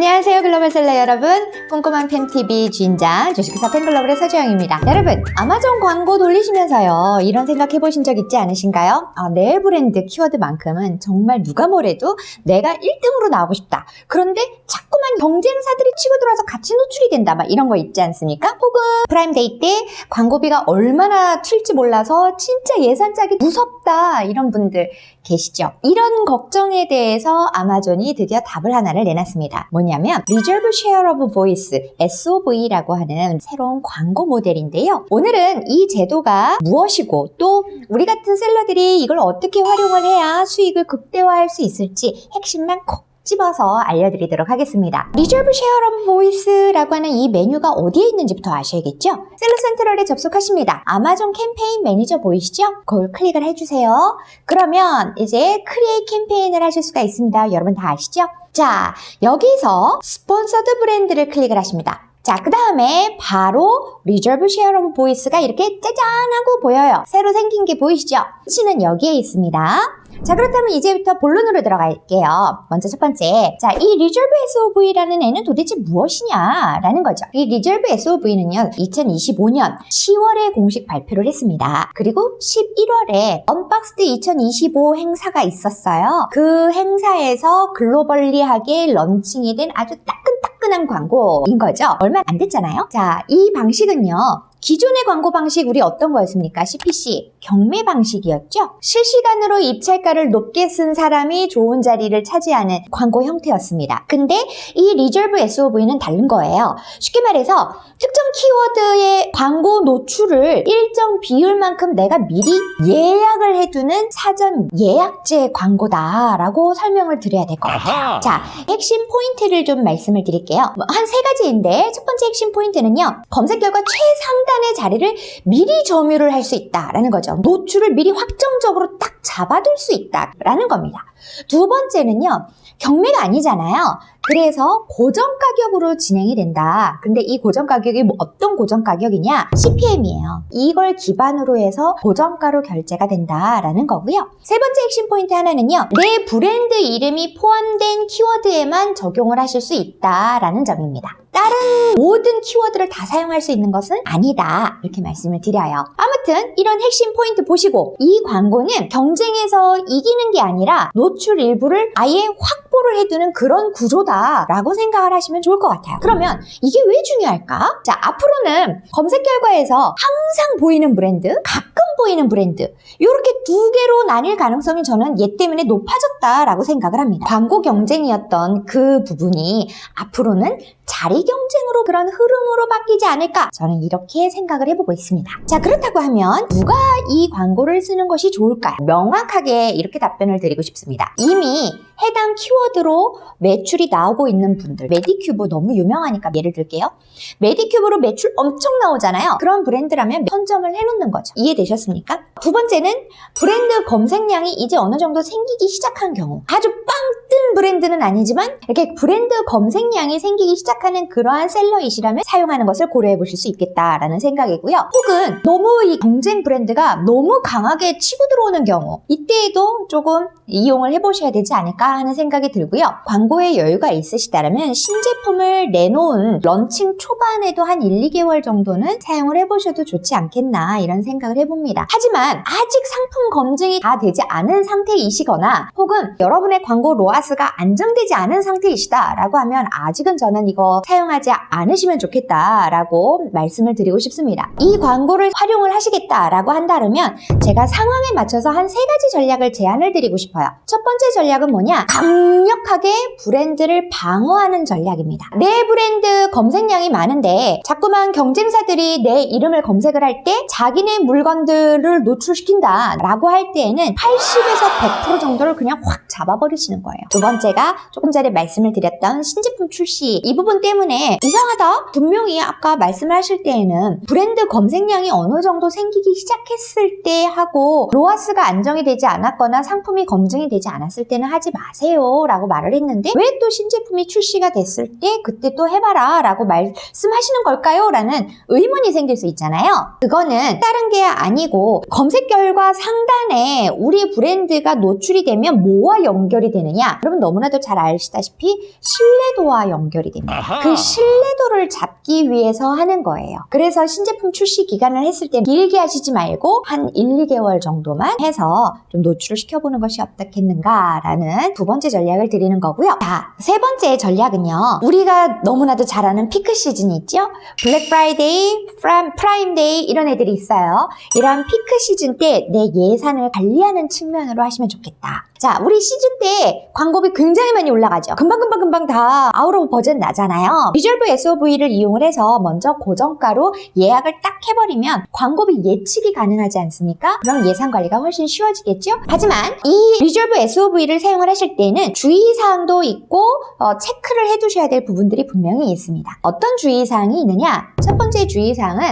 안녕하세요 글로벌셀러 여러분, 꼼꼼한 팬TV 주인장 주식회사 팬글로벌의 서주영입니다. 여러분, 아마존 광고 돌리시면서요 이런 생각 해보신 적 있지 않으신가요? 내 브랜드 키워드만큼은 정말 누가 뭐래도 내가 1등으로 나오고 싶다. 그런데 자꾸만 경쟁사들이 치고 들어와서 같이 노출이 된다, 막 이런 거 있지 않습니까? 혹은 프라임데이 때 광고비가 얼마나 튈지 몰라서 진짜 예산 짜기 무섭다, 이런 분들 계시죠? 이런 걱정에 대해서 아마존이 드디어 답을 하나를 내놨습니다. 뭐냐면 Reserve Share of Voice, SOV라고 하는 새로운 광고 모델인데요. 오늘은 이 제도가 무엇이고 또 우리 같은 셀러들이 이걸 어떻게 활용을 해야 수익을 극대화할 수 있을지 핵심만 콕 집어서 알려드리도록 하겠습니다. Reserve Share of Voice라고 하는 이 메뉴가 어디에 있는지부터 아셔야겠죠? 셀러 센트럴에 접속하십니다. 아마존 캠페인 매니저 보이시죠? 그걸 클릭을 해주세요. 그러면 이제 크리에이트 캠페인을 하실 수가 있습니다. 여러분 다 아시죠? 자, 여기서 스폰서드 브랜드를 클릭을 하십니다. 자, 그 다음에 바로 Reserve Share of Voice가 이렇게 짜잔하고 보여요. 새로 생긴 게 보이시죠? 위치는 여기에 있습니다. 자, 그렇다면 이제부터 본론으로 들어갈게요. 먼저 첫 번째, 자, 이 Reserve SOV라는 애는 도대체 무엇이냐라는 거죠. 이 Reserve SOV는요 2025년 10월에 공식 발표를 했습니다. 그리고 11월에 언박스드 2025 행사가 있었어요. 그 행사에서 글로벌리하게 런칭이 된 아주 따끈따끈한 광고인 거죠. 얼마 안 됐잖아요. 자, 이 방식은요, 기존의 광고 방식 우리 어떤 거였습니까? CPC, 경매 방식이었죠? 실시간으로 입찰가를 높게 쓴 사람이 좋은 자리를 차지하는 광고 형태였습니다. 근데 이 Reserve SOV는 다른 거예요. 쉽게 말해서 특정 키워드의 광고 노출을 일정 비율만큼 내가 미리 예약을 해두는 사전 예약제 광고다라고 설명을 드려야 될 것 같아요. 자, 핵심 포인트를 좀 말씀을 드릴게요. 한 세 가지인데 첫 번째 핵심 포인트는요, 검색 결과 최상단의 자리를 미리 점유를 할 수 있다라는 거죠. 노출을 미리 확정적으로 딱 잡아둘 수 있다라는 겁니다. 두 번째는요, 경매가 아니잖아요. 그래서 고정 가격으로 진행이 된다. 근데 이 고정 가격이 어떤 고정 가격이냐? CPM이에요. 이걸 기반으로 해서 고정가로 결제가 된다라는 거고요. 세 번째 핵심 포인트 하나는요, 내 브랜드 이름이 포함된 키워드에만 적용을 하실 수 있다라는 점입니다. 다른 모든 키워드를 다 사용할 수 있는 것은 아니다, 이렇게 말씀을 드려요. 아무튼 이런 핵심 포인트 보시고, 이 광고는 경쟁에서 이기는 게 아니라 노출 일부를 아예 확보를 해두는 그런 구조다 라고 생각을 하시면 좋을 것 같아요. 그러면 이게 왜 중요할까? 자, 앞으로는 검색 결과에서 항상 보이는 브랜드, 가끔 보이는 브랜드, 이렇게 두 개로 나뉠 가능성이 저는 얘 때문에 높아졌다라고 생각을 합니다. 광고 경쟁이었던 그 부분이 앞으로는 자리 경쟁으로, 그런 흐름으로 바뀌지 않을까, 저는 이렇게 생각을 해보고 있습니다. 자, 그렇다고 하면 누가 이 광고를 쓰는 것이 좋을까요? 명확하게 이렇게 답변을 드리고 싶습니다. 이미 해당 키워드로 매출이 나오고 있는 분들, 메디큐브 너무 유명하니까 예를 들게요. 메디큐브로 매출 엄청 나오잖아요. 그런 브랜드라면 선점을 해놓는 거죠. 이해되셨습니까? 두 번째는 브랜드 검색량이 이제 어느 정도 생기기 시작한 경우, 아주 빵 뜬 브랜드는 아니지만 이렇게 브랜드 검색량이 생기기 시작하는 그러한 셀러이시라면 사용하는 것을 고려해 보실 수 있겠다라는 생각이고요. 혹은 너무 이 경쟁 브랜드가 너무 강하게 치고 들어오는 경우, 이때에도 조금 이용을 해보셔야 되지 않을까 하는 생각이 들고요. 광고에 여유가 있으시다면 신제품을 내놓은 런칭 초반에도 한 1, 2개월 정도는 사용을 해보셔도 좋지 않겠나, 이런 생각을 해봅니다. 하지만 아직 상품 검증이 다 되지 않은 상태이시거나 혹은 여러분의 광고 로아스가 안정되지 않은 상태이시다라고 하면 아직은 저는 이거 사용하지 않으시면 좋겠다라고 말씀을 드리고 싶습니다. 이 광고를 활용을 하시겠다라고 한다면 제가 상황에 맞춰서 한 3가지 전략을 제안을 드리고 싶어요. 첫 번째 전략은 뭐냐? 강력하게 브랜드를 방어하는 전략입니다. 내 브랜드 검색량이 많은데 자꾸만 경쟁사들이 내 이름을 검색을 할 때 자기네 물건들을 노출시킨다 라고 할 때에는 80에서 100% 정도를 그냥 확 잡아버리시는 거예요. 두 번째가 조금 전에 말씀을 드렸던 신제품 출시, 이 부분 때문에 이상하다, 분명히 아까 말씀을 하실 때에는 브랜드 검색량이 어느 정도 생기기 시작했을 때 하고 로아스가 안정이 되지 않았거나 상품이 검증이 되지 않았을 때는 하지 마세요 라고 말을 했는데 왜 또 신제품이 출시가 됐을 때 그때 또 해봐라 라고 말씀하시는 걸까요? 라는 의문이 생길 수 있잖아요. 그거는 다른 게 아니고 검색 결과 상단에 우리 브랜드가 노출이 되면 뭐와 연결이 되느냐? 여러분 너무나도 잘 아시다시피 신뢰도와 연결이 됩니다. 그 신뢰도를 잡기 위해서 하는 거예요. 그래서 신제품 출시 기간을 했을 때 길게 하시지 말고 한 1, 2개월 정도만 해서 좀 노출을 시켜보는 것이 어떻겠는가라는 두 번째 전략을 드리는 거고요. 자, 세 번째 전략은요. 우리가 너무나도 잘 아는 피크 시즌이 있죠? 블랙 프라이데이, 프라임 데이 이런 애들이 있어요. 이런 피크 시즌 때 내 예산을 관리하는 측면으로 하시면 좋겠다. 자, 우리 시즌 때 광고비 굉장히 많이 올라가죠. 금방 다 아웃 오브 버전 나잖아요. 리졸브 SOV를 이용을 해서 먼저 고정가로 예약을 딱 해버리면 광고비 예측이 가능하지 않습니까? 그럼 예산 관리가 훨씬 쉬워지겠죠? 하지만 이 리졸브 SOV를 사용을 하실 때는 주의사항도 있고 체크를 해두셔야 될 부분들이 분명히 있습니다. 어떤 주의사항이 있느냐? 첫 번째 주의사항은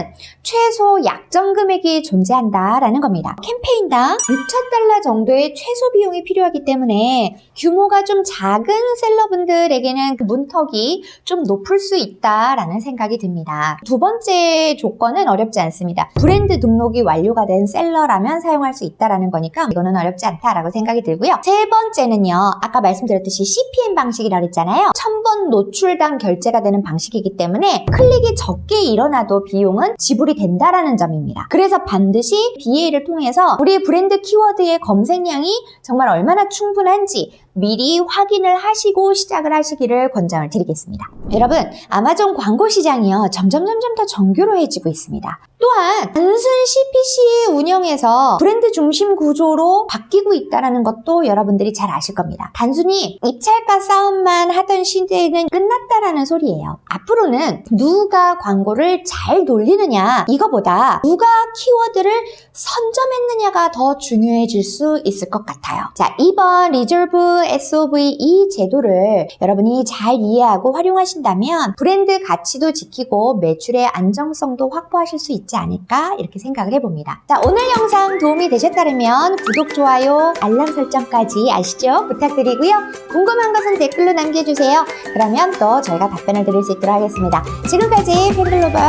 최소 약정 금액이 존재한다라는 겁니다. 캠페인당 6,000달러 정도의 최소 비용이 필요하기 때문에 규모가 좀 작은 셀러분들에게는 그 문턱이 좀 높을 수 있다라는 생각이 듭니다. 두 번째 조건은 어렵지 않습니다. 브랜드 등록이 완료가 된 셀러라면 사용할 수 있다라는 거니까 이거는 어렵지 않다라고 생각이 들고요. 세 번째는요. 아까 말씀드렸듯이 CPM 방식이라고 했잖아요. 1,000번 노출당 결제가 되는 방식이기 때문에 클릭이 적게 일어나도 비용은 지불이 된다라는 점입니다. 그래서 반드시 BA를 통해서 우리의 브랜드 키워드의 검색량이 정말 얼마나 충분한지 미리 확인을 하시고 시작을 하시기를 권장을 드리겠습니다. 여러분, 아마존 광고 시장이요. 점점 더 정교로해지고 있습니다. 또한 단순 CPC 운영에서 브랜드 중심 구조로 바뀌고 있다는 것도 여러분들이 잘 아실 겁니다. 단순히 입찰가 싸움만 하던 시대는 끝났다라는 소리예요. 앞으로는 누가 광고를 잘 돌리느냐 이거보다 누가 키워드를 선점했느냐가 더 중요해질 수 있을 것 같아요. 자, 이번 리졸브 SOV 이 제도를 여러분이 잘 이해하고 활용하신다면 브랜드 가치도 지키고 매출의 안정성도 확보하실 수 있지 않을까 이렇게 생각을 해봅니다. 자, 오늘 영상 도움이 되셨다면 구독, 좋아요, 알람 설정까지 아시죠? 부탁드리고요. 궁금한 것은 댓글로 남겨주세요. 그러면 또 저희가 답변을 드릴 수 있도록 하겠습니다. 지금까지 팬글로벌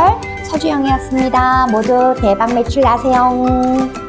서주영이었습니다. 모두 대박 매출 나세요.